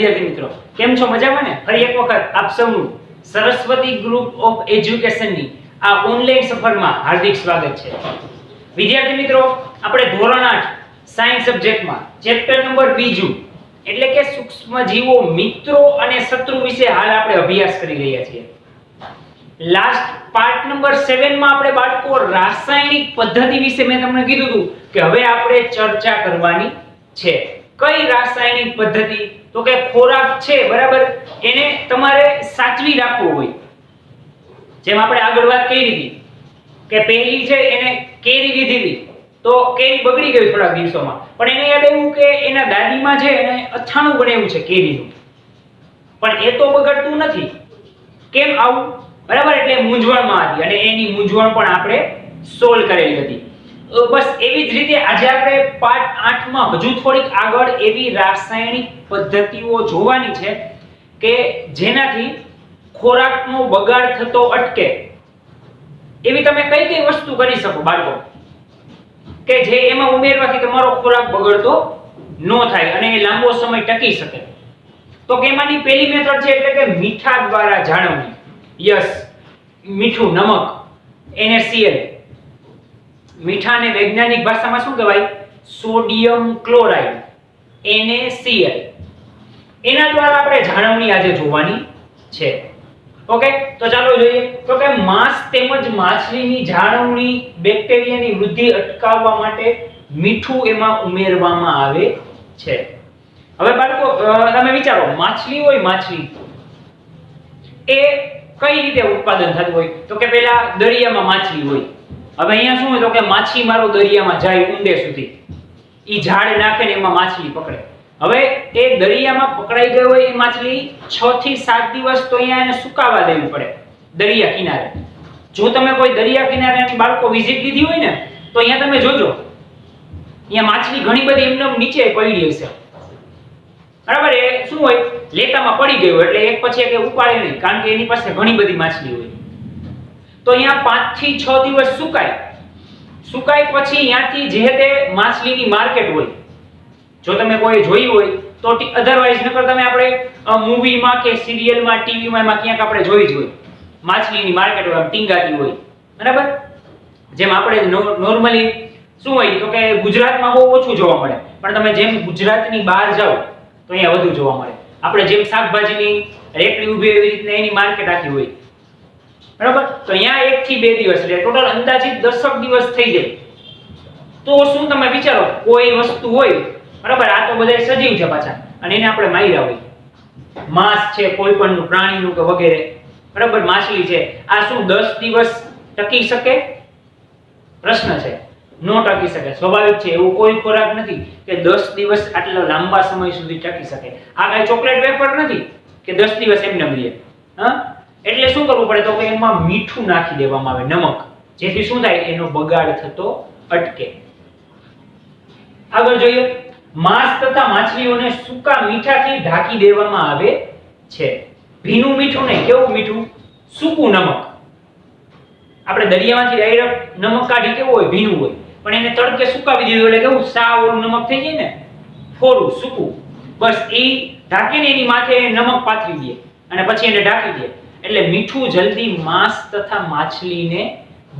વિદ્યાર્થી મિત્રો, કેમ છો? મજામાં ને? ફરી એક વખત આપ સૌનું સરસ્વતી ગ્રુપ ઓફ એજ્યુકેશનની આ ઓનલાઈન સફરમાં હાર્દિક સ્વાગત છે. વિદ્યાર્થી મિત્રો, આપણે ધોરણ 8 સાયન્સ સબ્જેક્ટમાં ચેપ્ટર નંબર 2 એટલે કે સૂક્ષ્મજીવો મિત્રો અને શત્રુ વિશે હાલ આપણે અભ્યાસ કરી રહ્યા છીએ. લાસ્ટ પાર્ટ નંબર 7 માં આપણે બાળકો રાસાયણિક પદ્ધતિ વિશે મેં તમને કીધું હતું કે હવે આપણે ચર્ચા કરવાની છે. કઈ રાસાયણિક પદ્ધતિ? તો કે ખોરાક છે, બરાબર, એને તમારે સાચવી રાખવો હોય. જેમ આપણે આગળ વાત કરી હતી કે પહેલી છે એને કેરી લીધી હતી તો કેરી બગડી ગઈ થોડા દિવસોમાં, પણ એને યાદ આવ્યું કે એના દાદીમાં છે એને અથાણું બનાવ્યું છે કેરીનું, પણ એ તો બગડતું નથી. કેમ આવું? બરાબર, એટલે મૂંઝવણમાં હતી અને એની મૂંઝવણ પણ આપણે સોલ્વ કરેલી હતી. બસ એવી જ રીતે આજે આપણે પાર્ટ 8 માં હજુ થોડીક આગળ એવી રાસાયણિક પદ્ધતિઓ જોવાની છે કે જેનાથી ખોરાકનો બગાડ થતો અટકે. એવી તમે કઈ કઈ વસ્તુ કરી શકો બાળકો કે જે એમાં ઉમેરવાથી તમારો ખોરાક બગડતો ન થાય અને એ લાંબો સમય ટકી શકે? તો કે એમાંની પહેલી મેથડ છે એટલે કે મીઠા દ્વારા જાળવણી. યસ, મીઠું, નમક, NaCl. મીઠાને વૈજ્ઞાનિક ભાષામાં શું કહેવાય? Sodium chloride, NaCl. એના દ્વારા આપણે જાળવણી આજે જોવાની છે. ઓકે, તો ચાલો જોઈએ. તો કે માંસ તેમજ માછલીની જાળવણી, બેક્ટેરિયાની વૃદ્ધિ અટકાવવા માટે મીઠું એમાં ઉમેરવામાં આવે છે. હવે બાળકો તમે વિચારો, માછલી હોય, માછલી એ કઈ રીતે ઉત્પાદન થતું હોય? તો કે પહેલા દરિયામાં માછલી હોય. હવે અહીંયા શું હોય તો કે માછીમારો દરિયામાં જાય ઊંડે સુધી, ઈ ઝાડ નાખે ને એમાં માછલી પકડે. હવે એ દરિયામાં પકડાઈ ગઈ હોય એ માછલી 6 થી 7 દિવસ તો અહીંયા એને સુકાવા દેવી પડે દરિયા કિનારે. જો તમે કોઈ દરિયા કિનારેની બાળકો વિઝિટ લીધી હોય ને તો અહીંયા તમે જોજો, અહીંયા માછલી ઘણી બધી એમને નીચે પડી હશે. બરાબર, એ શું હોય, લેતામાં પડી ગઈ હોય એટલે એક પછી એક ઉપાડે નહીં, કારણ કે એની પાસે ઘણી બધી માછલી હોય. તો અહીંયા 5 થી 6 દિવસ સુકાય પછી અહીંયાથી જે તે માછલીની માર્કેટ હોય. જો તમે કોઈ જોઈ હોય તો અધરવાઇઝ નકર તમે આપણે મૂવીમાં કે સિરિયલમાં, ટીવીમાં એમાં ક્યાંક આપણે જોઈ જ હોય માછલીની માર્કેટ હોય, આમ ટીંગાતી હોય. બરાબર, જેમ આપણે નોર્મલી શું હોય તો કે ગુજરાતમાં બહુ ઓછું જોવા મળે, પણ તમે જેમ ગુજરાતની બહાર જાઓ તો અહીંયા વધુ જોવા મળે. આપણે જેમ શાકભાજીની રેકડી ઊભી એવી રીતના એની માર્કેટ આખી હોય. બરાબર, તો અહીંયા 1 થી 2 દિવસ એટલે ટોટલ અંદાજિત 10 દિવસ થઈ જાય. તો શું તમે વિચારો, કોઈ વસ્તુ હોય, બરાબર, આ તો બધા સજીવ છે પાછા અને એને આપણે માર્યા હોય. માંસ છે કોઈ પણ પ્રાણીનું કે વગેરે, બરાબર, માછલી છે, આ શું 10 દિવસ ટકી શકે? પ્રશ્ન છે. નો ટકી શકે. સ્વાભાવિક છે, એવું કોઈ ખોરાક નથી કે 10 દિવસ આટલા લાંબા સમય સુધી ટકી શકે. આ કઈ ચોકલેટ વેફર નથી કે 10 દિવસ એમને મળે. હા, એટલે શું કરવું પડે તો કે એમાં મીઠું નાખી દેવામાં આવે, નમક, જેથી શું થાય, એનો બગાડ થતો અટકે. આગળ જોઈએ. માંસ તથા માછલીઓને સૂકા મીઠાથી ઢાંકી દેવામાં આવે છે. ભીનું મીઠું નહીં, કેવું મીઠું? સૂકું નમક. આપણે દરિયામાંથી ડાયરેક્ટ નમક કાઢી કેવું હોય, ભીનું હોય, પણ એને તડકે સુકાવી દીધું એટલે કેવું સાવ નમક થઈ જાય ને, ફોરું, સૂકું. બસ એ ઢાંકીને એની માથે નમક પાથરી દે અને પછી એને ઢાંકી દે એટલે મીઠું જલ્દી માંસ તથા માછલીને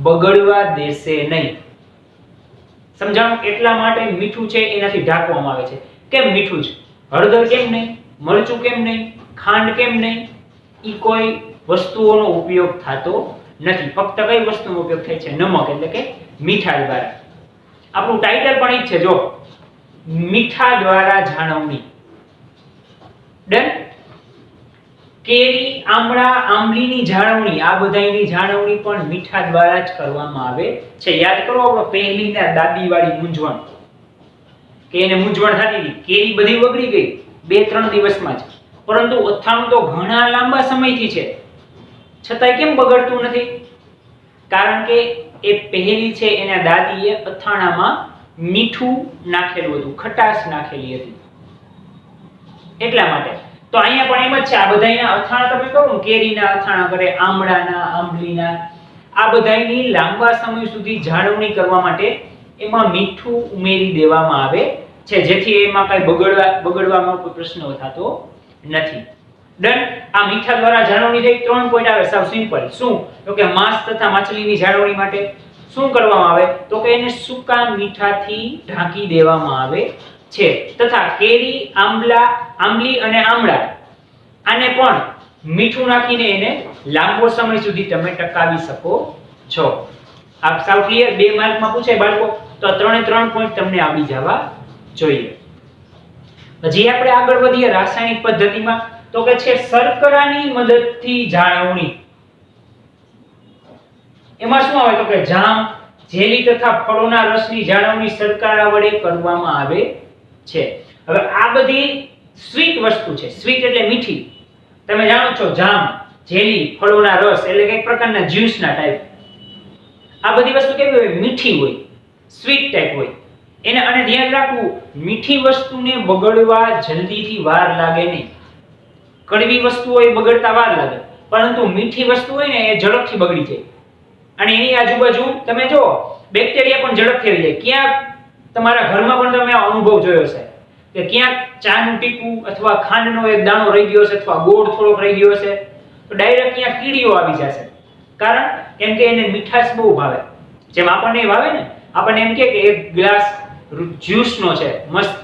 બગડવા દેશે નહીં. સમજાણું? એટલા માટે મીઠું છે એનાથી ઢાંકવામાં આવે છે. કેમ મીઠું છે? હળદર કેમ નહીં? મરચું કેમ નહીં? ખાંડ કેમ નહીં? ઈ કોઈ વસ્તુઓનો ઉપયોગ થતો નથી. ફક્ત કઈ વસ્તુનો ઉપયોગ થાય છે? નમક, એટલે કે મીઠા દ્વારા. આપણું ટાઇટલ પણ ઈ જ છે, જો, મીઠા દ્વારા જાળવણી. ડન? કેરી, આમળા, આંબલીની જાળવણી, આ બધાની જાળવણી પણ મીઠા દ્વારા જ કરવામાં આવે છે. યાદ કરો આપણો પહેલીના દાદીવાળી મૂંઝવણ, કે એને મૂંઝવણ થતી હતી, કેરી બધી બગડી ગઈ 2-3 દિવસમાં જ, પરંતુ અથાણું તો ઘણા લાંબા સમયથી છે, છતાંય કેમ બગડતું નથી? કારણ કે એ પહેલી છે એના દાદીએ અથાણામાં મીઠું નાખેલું હતું, ખટાશ નાખેલી હતી, એટલા માટે. તો અહીંયા પણ એમ જ છે. આ બધાયના અથાણા તમે કહો, કેરીના અથાણા કરે, આમળાના, આંબલીના, આ બધાયની લાંબા સમય સુધી જાળવણી કરવા માટે એમાં મીઠું ઉમેરી દેવામાં આવે છે, જેથી એમાં કઈ બગડવામાં કોઈ પ્રશ્ન થતો નથી. ડન. આ મીઠા દ્વારા જાળવણી થઈ. 3 પોઈન્ટ આવે સાવ સિમ્પલ. શું? તો કે માંસ તથા માછલીની જાળવણી માટે શું કરવામાં આવે? તો કે એને સૂકા મીઠાથી ઢાંકી દેવામાં આવે છે. તથા કેરી, આંબલી અને આમળા આને પણ મીઠું નાખીને એને લાંબો સમય સુધી તમે ટકાવી શકો છો. આ સાવ ક્લિયર. 2 માર્કમાં પૂછાય બાળકો, તો 3 પોઈન્ટ તમને આવી જવા જોઈએ. હજી આપણે આગળ વધીએ રાસાયણિક પદ્ધતિમાં, તો કે છે શર્કરાની મદદથી જાળવણી. એમાં શું આવે? તો કે જામ, જેલી તથા ફળોના રસની જાળવણી શર્કરા વડે કરવામાં આવે છે. હવે આ બધી સ્વીટ વસ્તુ છે. સ્વીટ એટલે મીઠી. તમે જાણો છો જામ, જેલી, ફળોના રસ એટલે કે એક પ્રકારના જ્યુસના ટાઈપ. આ બધી વસ્તુ કેવી હોય? મીઠી હોય, સ્વીટ ટાઈપ હોય. એને અને ધ્યાન રાખવું, મીઠી વસ્તુને બગડવા જલ્દીથી વાર લાગે નહીં. કડવી વસ્તુ હોય બગડતા વાર લાગે, પરંતુ મીઠી વસ્તુ હોય ને એ ઝડપથી બગડી જાય. અને એની આજુબાજુ તમે જો બેક્ટેરિયા પણ ઝડપથી આવી જાય. ક્યાંક તમારા ઘરમાં પણ તમે આ અનુભવ જોયો છે કે ક્યાંક ચાનું ટીપું અથવા ખાંડનો એક દાણો રહી ગયો છે અથવા ગોળ થોડોક રહી ગયો છે, તો ડાયરેક્ટ ક્યાંક કીડીઓ આવી જશે. કારણ કેમ કે એને મીઠાશ બહુ ભાવે. જેમ આપણને ભાવે ને, આપણને એમ કે એક ગ્લાસ જ્યુસનો છે મસ્ત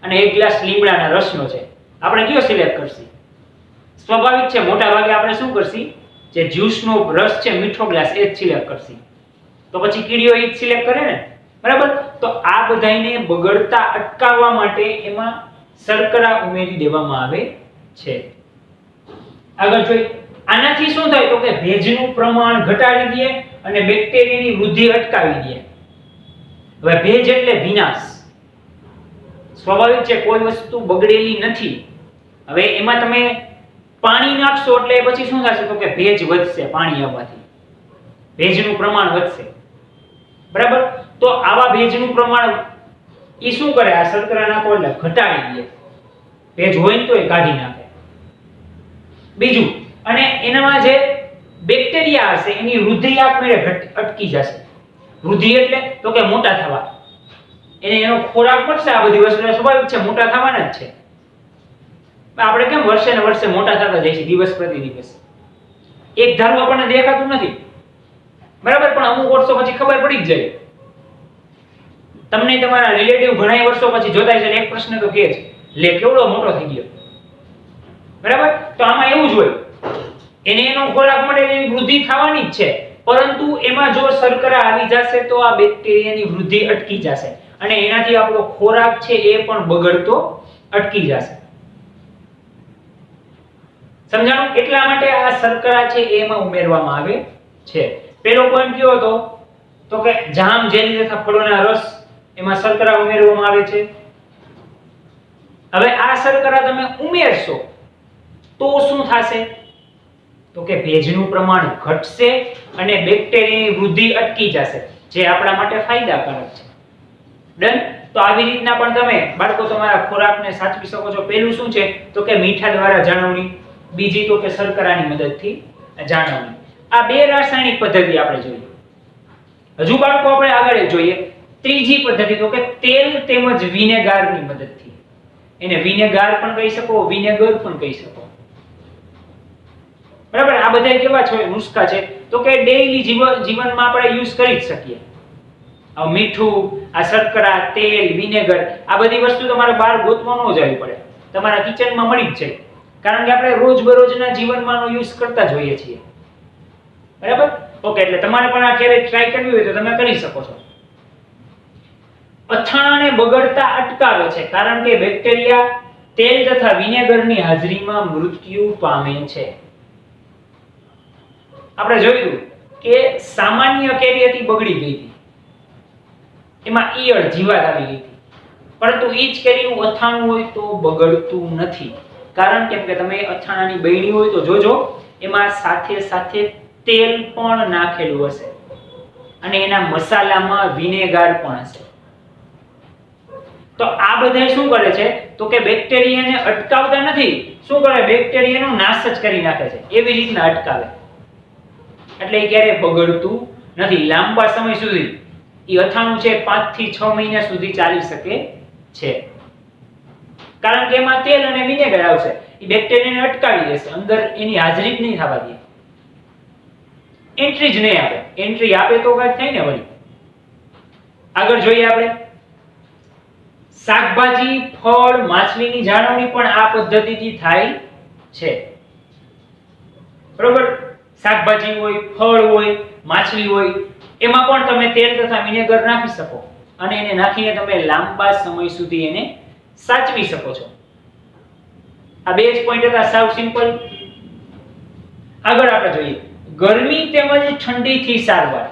અને એક ગ્લાસ લીમડાના રસનો છે, આપણે કયો સિલેક્ટ કરશી? સ્વાભાવિક છે મોટા ભાગે આપણે શું કરશી? જે જ્યુસનો રસ છે મીઠો ગ્લાસ એ જ સિલેક્ટ કરશી. તો પછી કીડીઓ એ જ સિલેક્ટ કરે ને, બરાબર? તો આ બધાને બગડતા અટકાવવા માટે એમાં શર્કરા ઉમેરી દેવામાં આવે છે. આગળ જોઈએ, આનાથી શું થાય? તો કે ભેજનું પ્રમાણ ઘટાડી દે અને બેક્ટેરિયાની વૃદ્ધિ અટકાવી દે. હવે ભેજ એટલે વિનાશ. સ્વાભાવિક છે કોઈ વસ્તુ બગડેલી નથી. હવે એમાં તમે પાણી નાખશો એટલે પછી શું થશે? તો કે ભેજ વધશે. પાણી આવવાથી ભેજનું પ્રમાણ વધશે, બરાબર? તો આવા ભેજનું પ્રમાણ ઈ શું કરે? આ શર્કરા નાખો એટલે ઘટાડી દે. ભેજ હોય ને તોય કાઢી નાખે. બીજું, અને એનામાં જે બેક્ટેરિયા હશે એની વૃદ્ધિ આપમેળે અટકી જશે. વૃદ્ધિ એટલે તો કે મોટા થવા. એને એનો ખોરાક મળશે. આ બધી વસ્તુ સ્વાભાવિક છે મોટા થવાના જ છે. આપણે કેમ વર્ષે ને વર્ષે મોટા થતા જઈએ છીએ દિવસ પ્રતિ દિવસ. એક ધારું આપણને દેખાતું નથી, બરાબર? પણ અમુક વર્ષો પછી ખબર પડી જ જાય. તમને તમારા રિલેટિવ ઘણા વર્ષો પછી જોતા છે એક પ્રશ્ન તો કે છે, લે કેવડો મોટો થઈ ગયો, બરાબર? તો આમાં એવું જ હોય, એને એનો ખોરાક મળે એની વૃદ્ધિ થવાની જ છે, પરંતુ એમાં જો શર્કરા આવી જશે તો આ બેક્ટેરિયાની વૃદ્ધિ અટકી જશે અને એનાથી આપણો ખોરાક છે એ પણ બગડતો અટકી જશે. સમજાણું? એટલા માટે આ શર્કરા છે એમાં ઉમેરવામાં આવે છે. પહેલો પોઈન્ટ કયો હતો? તો કે જામ, જેલી તથા ફળોના રસ એમાં શર્કરા ઉમેરવામાં આવે છે. હવે આ શર્કરા તમે ઉમેરશો તો શું થશે? તો કે ભેજનું પ્રમાણ ઘટશે અને બેક્ટેરિયાની વૃદ્ધિ અટકી જશે, જે આપણા માટે ફાયદાકારક છે. ડન. તો આવી રીતના પણ તમે બાળકો તમારા ખોરાકને સાચવી શકો છો. પહેલું શું છે? તો કે મીઠા દ્વારા જાળવણી. બીજી તો કે શર્કરાની મદદથી જાળવણી. આ 2 રાસાયણિક પદ્ધતિ આપણે જોઈ. હજુ બાળકો આપણે આગળ જોઈએ ત્રીજી પદ્ધતિ, તો કે તેલ તેમજ વિનેગારની મદદથી. એને વિનેગાર પણ કહી શકો, વિનેગર પણ કહી શકો, બરાબર? આ બધા કેવા છે નુસ્ખા છે? તો કે ડેઈલી જીવનમાં આપણે યુઝ કરી જ શકીએ. આ મીઠું, આ શર્કરા, તેલ, વિનેગર, આ બધી વસ્તુ તમારે બહાર ગોતવા ન જવી પડે, તમારા કિચનમાં મળી જ જાય. કારણ કે આપણે રોજબરોજના જીવનમાં યુઝ કરતા જ હોઈએ છીએ, બરાબર? ઓકે, એટલે તમારે પણ આ ક્યારેય ટ્રાય કરવી હોય તો તમે કરી શકો છો. અથાણાને બગડતા અટકાવે છે કારણ કે બેક્ટેરિયા તેલ તથા વિનેગરની હાજરીમાં મૃત્યુ પામે છે. આપણે જોયું કે સામાન્ય કેરી હતી બગડી ગઈ હતી, એમાં ઈયળ જીવાત આવી ગઈ હતી, પરંતુ ઈ જ કેરીનું અથાણું હોય તો બગડતું નથી. કારણ કે તમે અથાણાની બરણી હોય તો જોજો એમાં સાથે સાથે તેલ પણ નાખેલું હશે અને એના મસાલામાં વિનેગાર પણ હશે. તો આ બધા શું કરે છે? તો કે બેક્ટેરિયાને અટકાવતા નથી. શું કરે? બેક્ટેરિયાનો નાશ જ કરી નાખે છે. એવી રીતના અટકાવે, એટલે એ ક્યારે બગડતું નથી. લાંબા સમય સુધી એ અથાણું છે 5 થી 6 મહિના સુધી ચાલી શકે છે, કારણ કે એમાં તેલ અને વિનેગર આવશે. એ બેક્ટેરિયાને અટકાવી દેશે, અંદર એની હાજરી જ નહીં થવા દે, એન્ટ્રી જ નહીં આપે. એન્ટ્રી આપે તો કાંઈ થાય ને. વળી આગળ જોઈએ આપણે, શાકભાજી, ફળ, માછલીની જાળવણી પણ આ પદ્ધતિથી થાય છે. બરોબર, શાકભાજી હોય, ફળ હોય, માછલી હોય, એમાં પણ તમે તેલ તથા વિનેગર નાખી શકો અને એને નાખીને તમે લાંબા સમય સુધી એને સાચવી શકો છો. આ બે જ પોઈન્ટ હતા, સાવ સિમ્પલ. આગળ આપણે જોઈએ ગરમી તેમજ ઠંડીથી સારવાર.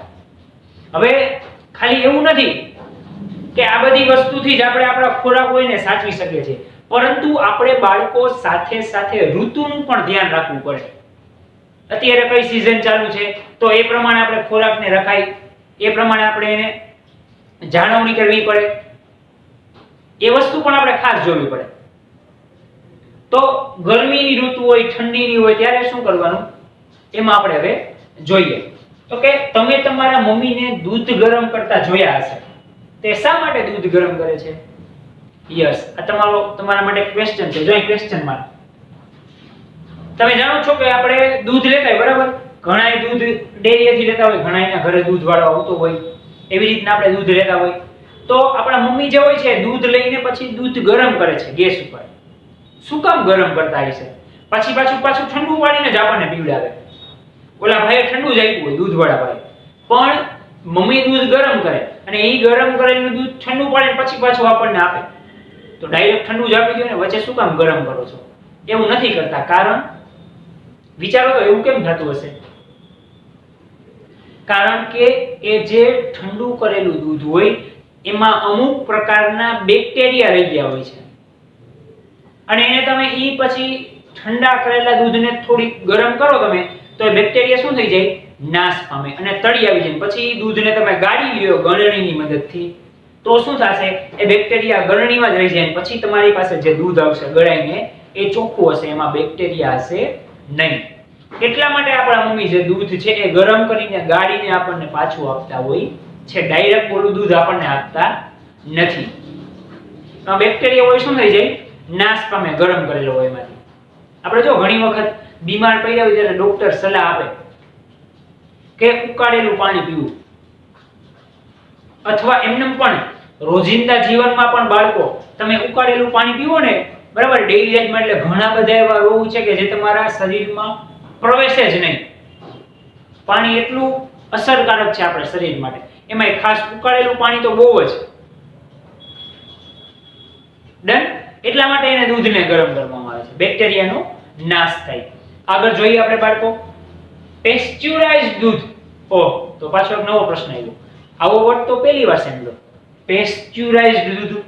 હવે ખાલી એવું નથી કે આ બધી વસ્તુથી જ આપણે આપણા ખોરાક હોય ને સાચવી શકીએ છીએ, પરંતુ આપણે બાળકો સાથે સાથે ઋતુનું પણ ધ્યાન રાખવું પડે. અત્યારે કઈ સીઝન ચાલુ છે તો એ પ્રમાણે આપણે ખોરાકને રખાય, એ પ્રમાણે આપણે એને જાળવણી કરવી પડે, એ વસ્તુ પણ આપણે ખાસ જોવી પડે. તો ગરમીની ઋતુ હોય, ઠંડીની હોય, ત્યારે શું કરવાનું એમાં આપણે હવે જોઈએ. તો કે તમે તમારા મમ્મીને દૂધ ગરમ કરતા જોયા હશે. તે શા માટે દૂધ ગરમ કરે છે? યસ, આ તમારા માટે ક્વેશ્ચન છે. જો અહીં ક્વેશ્ચન માં તમે જાણો છો કે આપણે દૂધ લેતા હોય, બરાબર, ઘણાય દૂધ ડેરીએથી લેતા હોય, ઘણાયના ઘરે દૂધ વાળો આવતો હોય, એવી રીતના આપણે દૂધ લેતા હોય. તો આપણા મમ્મી જે હોય છે દૂધ લઈને પછી દૂધ ગરમ કરે છે ગેસ ઉપર. શું કામ ગરમ કરતા હશે? પછી પાછું ઠંડુ પાડીને જ આપણને પીવડાવે. ઓલા ભાઈએ ઠંડુ જ આપ્યું હોય, દૂધવાળા ભાઈ, પણ મમ્મી દૂધ ગરમ કરે અને એ ગરમ કરેલું દૂધ ઠંડુ પાડીને પછી પાછું આપણને આપે. તો ડાયરેક્ટ ઠંડુ જ આપી દો ને, વચ્ચે શું કામ ગરમ કરો છો? એવું નથી કરતા. કારણ વિચારો તો એવું કેમ થતું હશે? કારણ કે એ જે ઠંડુ કરેલું દૂધ હોય એમાં અમુક પ્રકારના બેક્ટેરિયા રહી ગયા હોય છે અને એને તમે ઈ પછી ઠંડા કરેલા દૂધને થોડી ગરમ કરો તમે તો એ બેક્ટેરિયા શું થઈ જાય? નાશ પામે અને તળી આવી જાય. પછી દૂધને તમે ગાળી લ્યો ગળણીની મદદથી તો શું થશે? એ બેક્ટેરિયા ગળણીમાં જ રહી જાય. પછી તમારી પાસે જે દૂધ આવશે ગળાઈને એ ચોખ્ખું હશે, એમાં બેક્ટેરિયા હશે નહીં. એટલા માટે આપણા મમ્મી જે દૂધ છે એ ગરમ કરીને ગાળીને આપણને પાછું આપતા હોય છે, ડાયરેક્ટ બોલું દૂધ આપણને આપતા નથી. આ બેક્ટેરિયા હોય શું થઈ જાય? નાશ પામે ગરમ કરેલો હોય એમાંથી. આપણે જો ઘણી વખત બીમાર પડ્યા હોય ત્યારે ડોક્ટર સલાહ આપે કે ઉકાળેલું પાણી પીવું, અથવા એમને પણ રોજિંદા જીવનમાં પણ બાળકો તમે ઉકાળેલું પાણી પીવો ને, બરાબર, ડેઈલી લાઈફમાં, એટલે ઘણા બધા એવા રોગ છે કે જે તમારા શરીરમાં પ્રવેશે જ નહીં. પાણી એટલું અસરકારક છે આપણા શરીર માટે, એમાં ખાસ ઉકાળેલું પાણી તો બહુ જ ડન. એટલા માટે એને દૂધને ગરમ કરવામાં આવે છે, બેક્ટેરિયાનો નાશ થાય. આગળ જોઈએ આપણે બાળકો, પેસ્ચ્યુરાઇઝ્ડ દૂધ. ઓહ, તો પાછો એક નવો પ્રશ્ન આવ્યો. આવો વર્ડ તો પહેલી વાર સાંભળ્યો, પેસ્ચ્યુરાઇઝ્ડ દૂધ.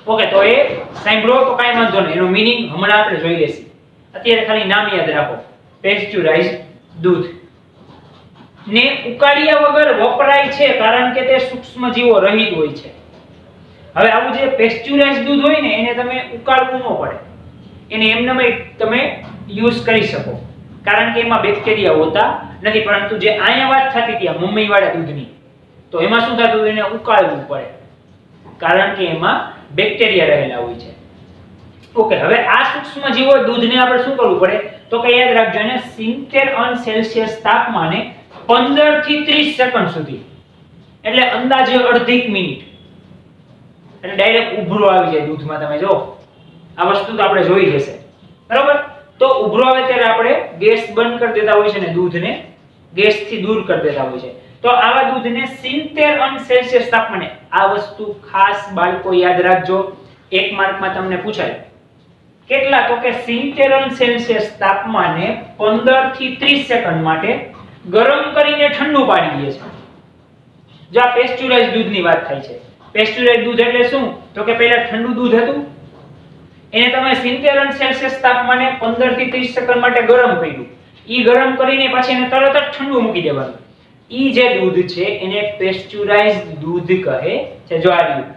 ઓકે, તો એ સાંભળો તો કાંઈ વાંધો નહીં, એનો મીનિંગ હમણાં આપણે જોઈ લેશું. અત્યારે ખાલી નામ યાદ રાખો, પેસ્ચ્યુરાઇઝ્ડ દૂધ. ને ઉકાળ્યા વગર વપરાય છે કારણ કે તે સૂક્ષ્મજીવો રહિત હોય છે. હવે આવું જે પેસ્ચ્યુરાઇઝ્ડ દૂધ હોય ને એને તમે ઉકાળવું ન પડે, એને એમને તમે યુઝ કરી શકો કારણ કે એમાં બેક્ટેરિયા હોતા નથી. પરંતુ જે અહીંયા વાત થતી હતી મમ્મી વાળા દૂધની, તો એમાં શું થતું? એને ઉકાળવું પડે કારણ કે એમાં બેક્ટેરિયા રહેલા હોય છે. ઓકે, હવે આ સૂક્ષ્મજીવો દૂધને આપણે શું કરવું પડે? તો કે યાદ રાખજો, એને 70°C તાપમાને 15 થી 30 સેકન્ડ સુધી, એટલે અંદાજે અડધી મિનિટ, એટલે ડાયરેક્ટ ઉભરો આવી જાય દૂધમાં. તમે જો આ વસ્તુ તો આપણે જોઈ જશે, બરાબર. તો ઉભરો આવે ત્યારે આપણે ગેસ બંધ કરી દેતા હોય છે ને દૂધને ગેસથી દૂર કરી દેતા હોય છે. તો આવા દૂધને 70°C તાપમાને, આ વસ્તુ ખાસ બાળકો યાદ રાખજો, એક માર્કમાં તમને પૂછાય કેટલા? તો કે 70°C તાપમાને 15 થી 30 સેકન્ડ માટે ગરમ કરીને ઠંડુ પાડી દે છે. જો આ પેસ્ચ્યુરાઇઝ્ડ દૂધની વાત થાય છે. પેસ્ચ્યુરાઇઝ્ડ દૂધ એટલે શું? તો કે પહેલા ઠંડુ દૂધ હતું, એને તમે 70°C તાપમાને 15 થી 30 સેકન્ડ માટે ગરમ કર્યું. ઈ ગરમ કરીને પછી એને તરત જ ઠંડુ મૂકી દેવાનું. ઈ જે દૂધ છે એને પેસ્ચ્યુરાઇઝ્ડ દૂધ કહે છે. જો આ રહ્યું,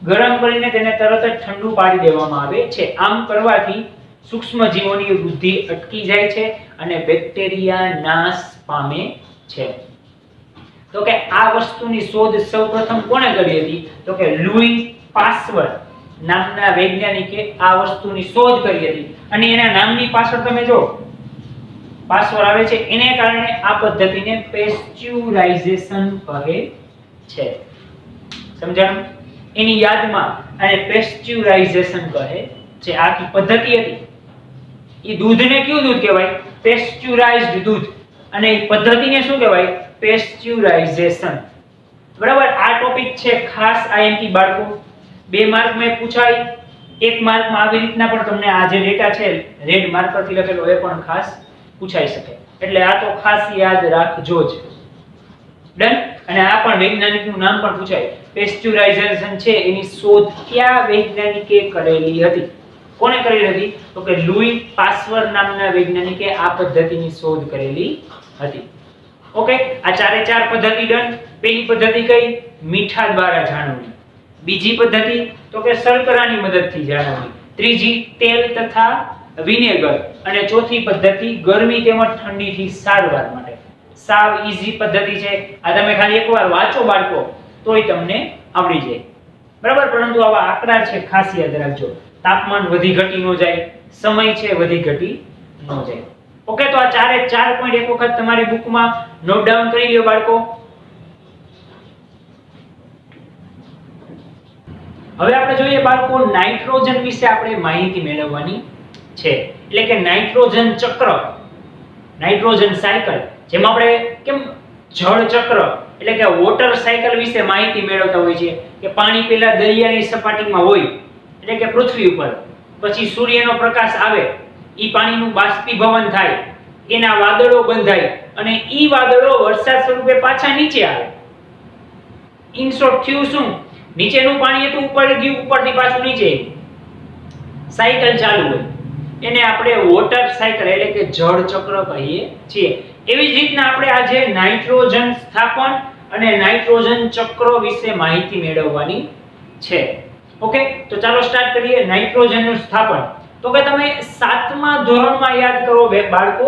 ગરમ કરીને તેને તરત જ ઠંડુ પાડી દેવામાં આવે છે. આમ કરવાથી સૂક્ષ્મજીવોની વૃદ્ધિ અટકી જાય છે અને બેક્ટેરિયા નાશ પામે છે. તો કે આ વસ્તુની શોધ સૌપ્રથમ કોણે કરી હતી? તો કે લુઈ પાસ્ચર. નામના વૈજ્ઞાનિકે આ વસ્તુની શોધ કરી હતી અને એના નામની પાછળ તમે જો પાછળ આવે છે એને કારણે આ પદ્ધતિને પેસ્ચ્યુરાઇઝેશન કહે છે. સમજાણું? એની યાદમાં આને પેસ્ચ્યુરાઇઝેશન કહે છે. આખી પદ્ધતિ હતી. એ દૂધને કયું દૂધ કહેવાય? પેસ્ચ્યુરાઇઝ્ડ દૂધ. અને એ પદ્ધતિને શું કહેવાય? પેસ્ચ્યુરાઇઝેશન. બરાબર? આ ટોપિક છે ખાસ આઈએમપી બાળકો 2 માર્કમાં પૂછાય, 1 માર્કમાં આવી રીતના પણ તમને આ જે ડેટા છે રેડ માર્કરથી લખેલો એ પણ ખાસ પૂછાઈ શકે. એટલે આ તો ખાસ યાદ રાખજો જ. ડન? અને આ પણ વૈજ્ઞાનિકનું નામ પણ પૂછાય. પેસ્ચ્યુરાઇઝેશન છે એની શોધ કયા વૈજ્ઞાનિકે કરેલી હતી? કોણે કરેલી હતી? તો કે લૂઈ પાસ્વર નામના વૈજ્ઞાનિકે આ પદ્ધતિની શોધ કરેલી હતી. ઓકે, આ ચારે ચાર પદ્ધતિ ડન. પહેલી પદ્ધતિ કઈ? મીઠા દ્વારા જાળવણી. બીજી પદ્ધતિ તો કે શર્કરાની મદદથી જાળવણી. ત્રીજી તેલ તથા વિનેગર. અને ચોથી પદ્ધતિ ગરમી તેમજ ઠંડીથી સારવાર માટે. સાવ ઈઝી પદ્ધતિ છે. આ તમે ખાલી એકવાર વાંચો બાળકો તોય તમને આવડી જાય. બરાબર? પરંતુ આવા આંકડા છે ખાસ યાદ રાખજો. તાપમાન વધી ઘટી ન જાય, સમય છે વધી ઘટી ન જાય. ઓકે, તો આ ચારે ચાર પોઈન્ટ એક વખત તમારી બુકમાં નોટ ડાઉન કરી લો બાળકો. હવે આપણે જોઈએ બાળકો નાઇટ્રોજન વિશે આપણે માહિતી મેળવવાની છે. એટલે કે નાઇટ્રોજન ચક્ર, નાઇટ્રોજન સાયકલ, જેમ આપણે કેમ જળ ચક્ર એટલે કે વોટર સાયકલ વિશે માહિતી મેળવતા હોય છે કે પાણી પહેલા દરિયાની સપાટીમાં હોય એટલે કે પૃથ્વી ઉપર, પછી સૂર્યનો પ્રકાશ આવે, ઈ પાણીનું બાષ્પીભવન થાય, એના વાદળો બંધાય અને ઈ વાદળો વરસાદ સ્વરૂપે પાછા નીચે આવે. ઇન શોર્ટ થયું શું? નીચેનું પાણી હતું ઉપર ગયું, ઉપરથી પાછું નીચે. સાયકલ ચાલુ હોય એને આપણે વોટર સાયકલ એટલે કે જળ ચક્ર કહીએ છીએ. એવી જ રીતના આપણે આજે નાઇટ્રોજન સ્થાપન અને નાઇટ્રોજન ચક્ર વિશે માહિતી મેળવવાની છે. ઓકે, તો ચાલો સ્ટાર્ટ કરીએ. નાઇટ્રોજનનું સ્થાપન તો કે તમે 7મા ધોરણમાં યાદ કરો બાળકો,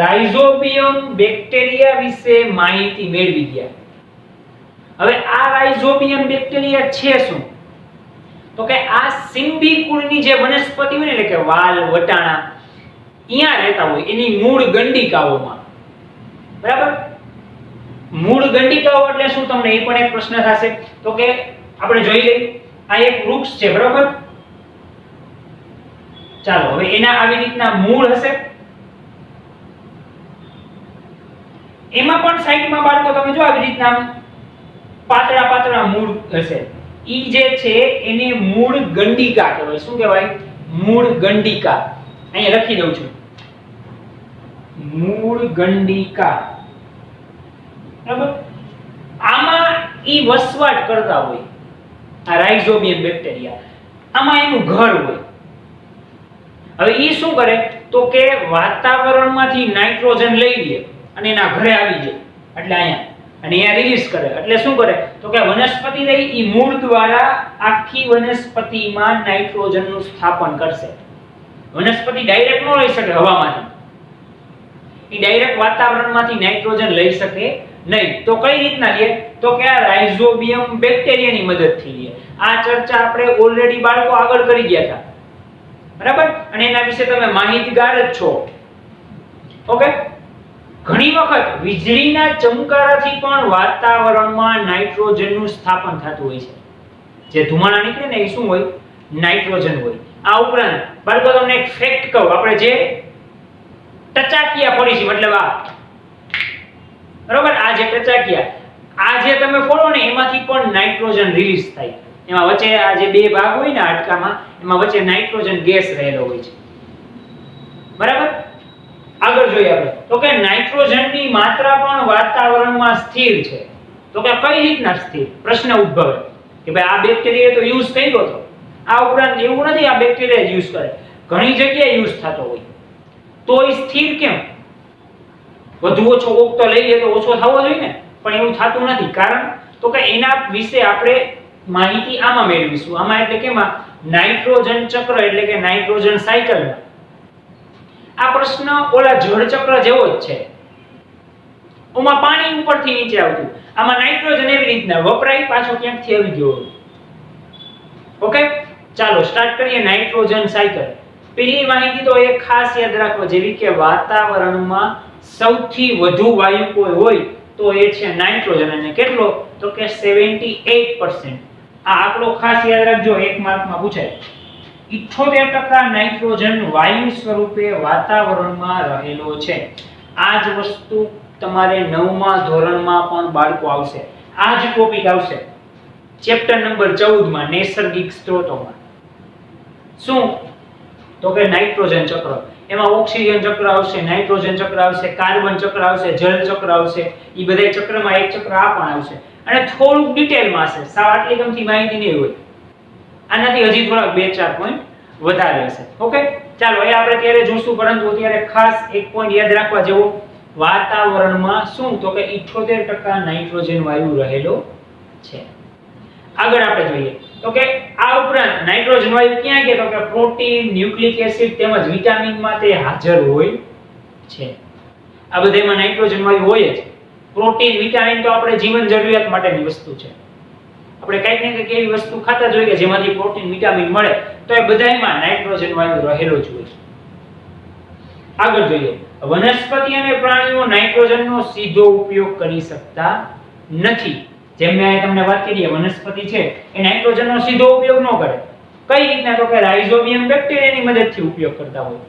રાઇઝોબિયમ બેક્ટેરિયા વિશે માહિતી મેળવી ગયા. હવે આ રાઇઝોબિયમ બેક્ટેરિયા છે શું? તો કે આ સિમ્બી કુળની જે વનસ્પતિ હોય ને એટલે કે વાલ, વટાણા, અહીંયા રહેતા હોય એની મૂળ ગંડિકાઓમાં. બરાબર? મૂળ ગંડિકાઓ એટલે શું? તમને એ પણ એક પ્રશ્ન થશે. તો કે આપણે જોઈ લઈએ. આ એક વૃક્ષ છે, બરાબર? ચાલો હવે એના આવી રીતના મૂળ હશે. એમાં પણ સાઈડમાં બાળકો તમે જો આવી રીતના પાતળા પાતળા મૂળ હશે. ઈ જે છે એને મૂળ ગંડિકા કહેવાય. શું કહેવાય? મૂળ ગંડિકા. અહીંયા લખી દઉં છું, મૂળ ગંડિકા. બરાબર? આમાં ઈ વસવાટ કરતા હોય આ રાઇઝોબિયમ બેક્ટેરિયા. આમાં એનું ઘર હોય. હવે ઈ શું કરે? તો કે વાતાવરણમાંથી નાઇટ્રોજન લઈ લે અને એના ઘરે આવી જાય એટલે અહીંયા અને અહીંયા રિલીઝ કરે. એટલે શું કરે? તો કે વનસ્પતિ રહી ઈ મૂળ દ્વારા આખી વનસ્પતિમાં નાઇટ્રોજનનું સ્થાપન કરશે. વનસ્પતિ ડાયરેક્ટ ન લઈ શકે હવામાંથી. ઈ ડાયરેક્ટ વાતાવરણમાંથી નાઇટ્રોજન લઈ શકે નહીં. તો કઈ રીતના લે? તો કે આ રાઇઝોબિયમ બેક્ટેરિયાની મદદથી લે. આ ચર્ચા આપણે ઓલરેડી બાળકો આગળ કરી ગયા હતા. બરાબર? અને એના વિશે તમે માહિતગાર જ છો. ઓકે, ઘણી વખત વીજળીના ચમકારાથી પણ વાતાવરણમાં નાઇટ્રોજનનું સ્થાપન થતું હોય છે. જે ધુમાડા નીકળે ને એ શું હોય? નાઇટ્રોજન હોય. આ ઉપરાંત બાળકો તમને એક ફેક્ટ કહું, આપણે જે ટચાકિયા ફોડી છે, મતલબ આ બરોબર, આ જે ટચાકિયા આ જે તમે ફોડો ને એમાંથી પણ નાઇટ્રોજન રિલીઝ થાય. એમાં વચ્ચે આ જે બે ભાગ હોય ને હાડકામાં, એમાં વચ્ચે નાઇટ્રોજન ગેસ રહેલો હોય છે. બરાબર? આગળ જોઈએ આપણે. તો કે નાઇટ્રોજનની માત્રા પણ વાતાવરણમાં સ્થિર છે. તો કે કઈ રીતના સ્થિર? પ્રશ્ન ઉદ્ભવે કે ભાઈ આ બેક્ટેરિયા તો યુઝ કર્યો હતો. આ ઉપરાંત એવું નથી આ બેક્ટેરિયા યુઝ કરે, ઘણી જગ્યાએ યુઝ થતો હોય. તો એ સ્થિર કેમ? વધુ ઓછો કોક તો લઈ લે તો ઓછો થવો જોઈએ ને, પણ એવું થતું નથી. કારણ તો કે એના વિશે આપણે માહિતી આમાં મેળવીશું. આમાં એટલે કેમાં? નાઇટ્રોજન ચક્ર એટલે કે નાઇટ્રોજન સાયકલમાં. આ પ્રશ્ન ઓલા જળ ચક્ર જેવો જ છે. ઓમાં પાણી ઉપરથી નીચે આવતું, આમાં નાઇટ્રોજન એવી રીતના વપરાય પાછો ક્યાંકથી આવી ગયો. ઓકે, ચાલો સ્ટાર્ટ કરીએ નાઇટ્રોજન સાયકલ. પેલી માહિતી તો એક ખાસ યાદ રાખવા જેવી કે વાતાવરણમાં સૌથી વધુ વાયુ કોઈ હોય તો એ છે નાઇટ્રોજન. અને કેટલો? તો કે 78%. આ આંકડો ખાસ યાદ રાખજો, એક માર્કમાં પૂછાય. 78% નાઇટ્રોજન વાયુ સ્વરૂપે વાતાવરણમાં રહેલો છે. આ જ વસ્તુ તમારે 9મા ધોરણમાં પણ બાળકો આવશે. આ જ ટોપિક આવશે ચેપ્ટર નંબર 14 માં નૈસર્ગિક સ્ત્રોતોમાં. શું? તો કે નાઇટ્રોજન ચક્ર. એમાં ઓક્સિજન ચક્ર આવશે, નાઇટ્રોજન ચક્ર આવશે, કાર્બન ચક્ર આવશે, જળ ચક્ર આવશે. ઈ બધા ચક્રમાં એક ચક્ર આ પણ આવશે. અને થોડુંક ડિટેલમાં હશે, સાવ આટલી ગમતી માહિતી નહીં હોય. આનાથી હજી થોડાક 2-4 પોઈન્ટ વધારે હશે. ઓકે, ચાલો એ આપણે ત્યારે જોશું, પરંતુ અત્યારે ખાસ એક પોઈન્ટ યાદ રાખવા જેવો, વાતાવરણમાં શું? તો કે 78% નાઇટ્રોજન વાયુ રહેલો છે. આગળ આપણે જોઈએ તો કે આ ઉપરાંત નાઇટ્રોજન વાયુ ક્યાં કે? તો કે પ્રોટીન, ન્યુક્લિક એસિડ તેમજ વિટામિનમાં તે હાજર હોય છે. આ બધામાં નાઇટ્રોજન વાયુ હોય જ. પ્રોટીન, વિટામિન તો આપણે જીવન જરૂરિયાત માટેની વસ્તુ છે. આપણે કંઈક ને કંઈક એવી વસ્તુ ખાતા જોઈએ કે જેમાંથી પ્રોટીન, વિટામિન મળે, તો એ બધામાં નાઇટ્રોજન વાયુ રહેલો જ હોય. આગળ જોઈએ, વનસ્પતિ અને પ્રાણીઓ નાઇટ્રોજનનો સીધો ઉપયોગ કરી શકતા નથી. જેમ મેં તમને વાત કરી, વનસ્પતિ છે એ નાઇટ્રોજનનો સીધો ઉપયોગ ન કરે. કઈ રીતના? તો કે રાઇઝોબિયમ બેક્ટેરિયાની મદદથી ઉપયોગ કરતા હોય.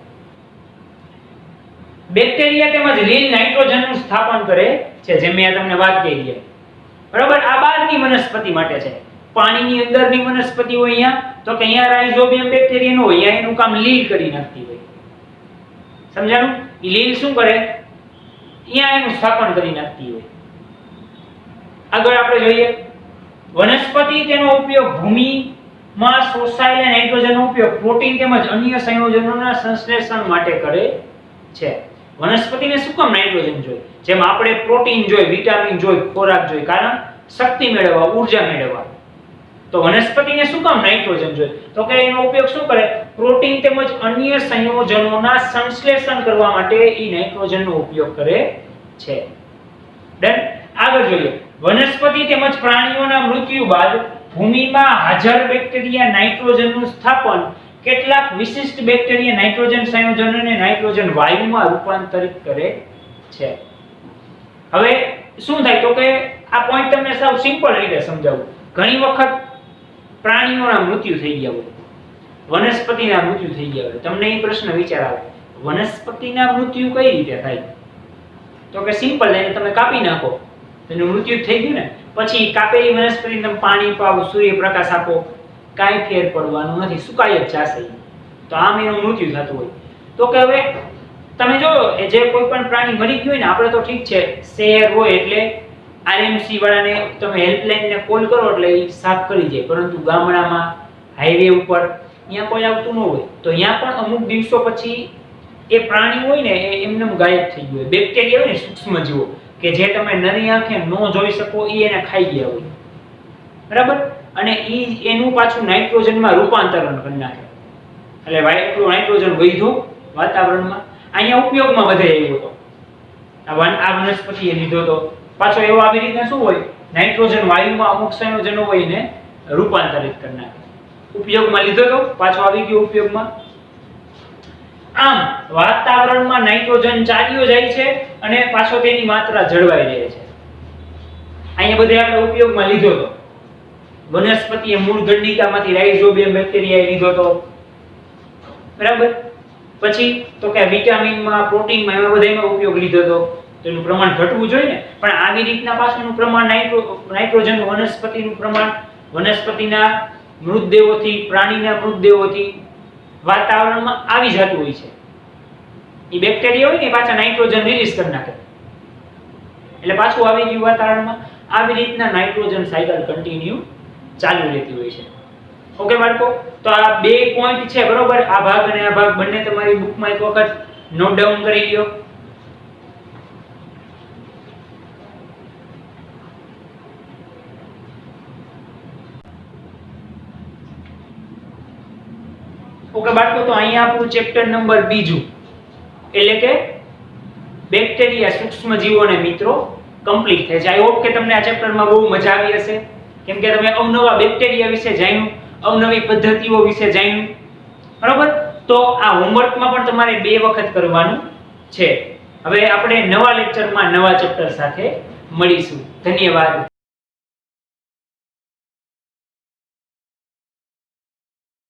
બેક્ટેરિયા તેમજ લીલ નાઇટ્રોજનનું સ્થાપન કરે છે, જેમ મેં તમને વાત કરી છે. બરાબર? આ બહારની વનસ્પતિ માટે છે. પાણીની અંદરની વનસ્પતિ હોય અહીંયા, તો કે અહીંયા રાઇઝોબિયમ બેક્ટેરિયા નો હોય, અહીંયા એનું કામ લીલ કરી નાખતી હોય. સમજાણું? ઈ લીલ શું કરે? અહીંયા એનું સ્થાપન કરી નાખતી હોય. આગળ આપણે જોઈએ, વનસ્પતિ તેનો ઉપયોગ ભૂમિમાં શોષાયેલા નાઇટ્રોજનનો ઉપયોગ પ્રોટીન તેમજ અન્ય સંયોજનોના સંશ્લેષણ માટે કરે છે. વનસ્પતિને શું કામ નાઇટ્રોજન જોઈએ? જેમ આપણે પ્રોટીન જોઈએ, વિટામિન જોઈએ, ખોરાક જોઈએ, કારણ શક્તિ મેળવવા, ઊર્જા મેળવવા. તો વનસ્પતિને શું કામ નાઇટ્રોજન જોઈએ? તો કે એનો ઉપયોગ શું કરે? પ્રોટીન તેમજ અન્ય સંયોજનોના સંશ્લેષણ કરવા માટે ઈ નાઇટ્રોજનનો ઉપયોગ કરે છે. ડન? આગળ જોઈએ, વનસ્પતિ તેમજ પ્રાણીઓના મૃત્યુ બાદ ભૂમિમાં હાજર બેક્ટેરિયા નાઇટ્રોજનનું સ્થાપન કેટલાક વિશિષ્ટ બેક્ટેરિયા નાઇટ્રોજન સંયોજનોને નાઇટ્રોજન વાયુમાં રૂપાંતરિત કરે છે. હવે શું થાય? તો કે આ પોઈન્ટ તમને સાવ સિમ્પલ રીતે સમજાવું. ઘણી વખત પ્રાણીઓના મૃત્યુ થઈ ગયા હોય, વનસ્પતિના મૃત્યુ થઈ ગયા હોય, તમને એ પ્રશ્ન વિચાર આવે, વનસ્પતિના મૃત્યુ કઈ રીતે થાય? તો કે સિમ્પલ, એને તમે કાપી નાખો, તેનું મૃત્યુ થઈ ગયું ને. પછી કાપેલી વનસ્પતિને તમે પાણી પાવો, સૂર્યપ્રકાશ આપો, કાંઈ ફેર પડવાનું નથી, સુકાઈ જ જશે. તો આમ એનું મૃત્યુ થતું હોય. તો કે હવે તમે જો જે કોઈ પણ પ્રાણી મરી ગયું હોય ને, આપણે તો ઠીક છે, શહેર હોય એટલે આરએમસી વાળાને તમે હેલ્પલાઈનને કોલ કરો એટલે એ સાફ કરી જાય. પરંતુ ગામડામાં, હાઈવે ઉપર, અહીંયા કોઈ આવતું ન હોય, તો અહીંયા પણ અમુક દિવસો પછી એ પ્રાણી હોય ને એ એમને ગાયબ થઈ ગયું હોય. બેક્ટેરિયા હોય ને, સૂક્ષ્મ જીવો કે જે તમે નરી આંખે ન જોઈ શકો, એ એને ખાઈ ગયા હોય. બરાબર? અને ઈ એનું પાછું નાઇટ્રોજનમાં રૂપાંતરણ કરી નાખે. એટલે એટલું નાઇટ્રોજન વધ્યું વાતાવરણમાં. અહીંયા ઉપયોગમાં વધે આવ્યો હતો. આ વનસ્પતિએ લીધો હતો. પાછો એવો આવી રીતના શું હોય? નાઇટ્રોજન વાયુમાં અમુક સંયોજનો હોય ને રૂપાંતરિત કરી નાખે. ઉપયોગમાં લીધો તો પાછો આવી ગયો ઉપયોગમાં. આમ વાતાવરણમાં નાઇટ્રોજન ચાલ્યો જાય છે અને પાછો તેની માત્રા જળવાઈ રહે છે. અહીંયા બધે આપણે ઉપયોગમાં લીધો તો. વનસ્પતિએ મૂળ ગંડિકામાંથી રાઇઝોબિયમ બેક્ટેરિયાએ લીધો તો. બરાબર? પછી તો કે વિટામિનમાં, પ્રોટીનમાં, એમાં બધામાં ઉપયોગ લીધો તો. તેનું પ્રમાણ ઘટવું જોઈએ ને. પણ આવી રીતના પાછળનું પ્રમાણ નાઇટ્રોજન વનસ્પતિનું પ્રમાણ વનસ્પતિના મૃતદેહોથી, પ્રાણીના મૃતદેહોથી વાતાવરણમાં આવી જતું હોય છે. એ બેક્ટેરિયા હોય ને પાછા નાઇટ્રોજન રિલીઝ કરી નાખે, એટલે પાછું આવી ગયું વાતાવરણમાં. આવી રીતના નાઇટ્રોજન સાયકલ કન્ટિન્યુ ચાલુ રહેતી હોય છે. ઓકે બાળકો, તો આ બે પોઈન્ટ છે, બરોબર? આ ભાગ અને આ ભાગ બંને તમારી બુકમાં એક વખત નોટ ડાઉન કરી લ્યો. ઓકે બાળકો, તો અહીંયા આપણું ચેપ્ટર નંબર 2 એટલે કે બેક્ટેરિયા, સૂક્ષ્મ જીવો અને મિત્રો કમ્પ્લીટ થાય છે. આઈ હોપ કે તમને આ ચેપ્ટરમાં બહુ મજા આવી હશે, કેમ કે તમે અવનવા બેક્ટેરિયા વિશે જાણ્યું, અવનવી પદ્ધતિઓ વિશે જાણ્યું. બરોબર? તો આ હોમવર્કમાં પણ તમારે 2 વખત કરવાનું છે. હવે આપણે નવા લેક્ચરમાં નવા ચેપ્ટર સાથે મળીશું. ધન્યવાદ.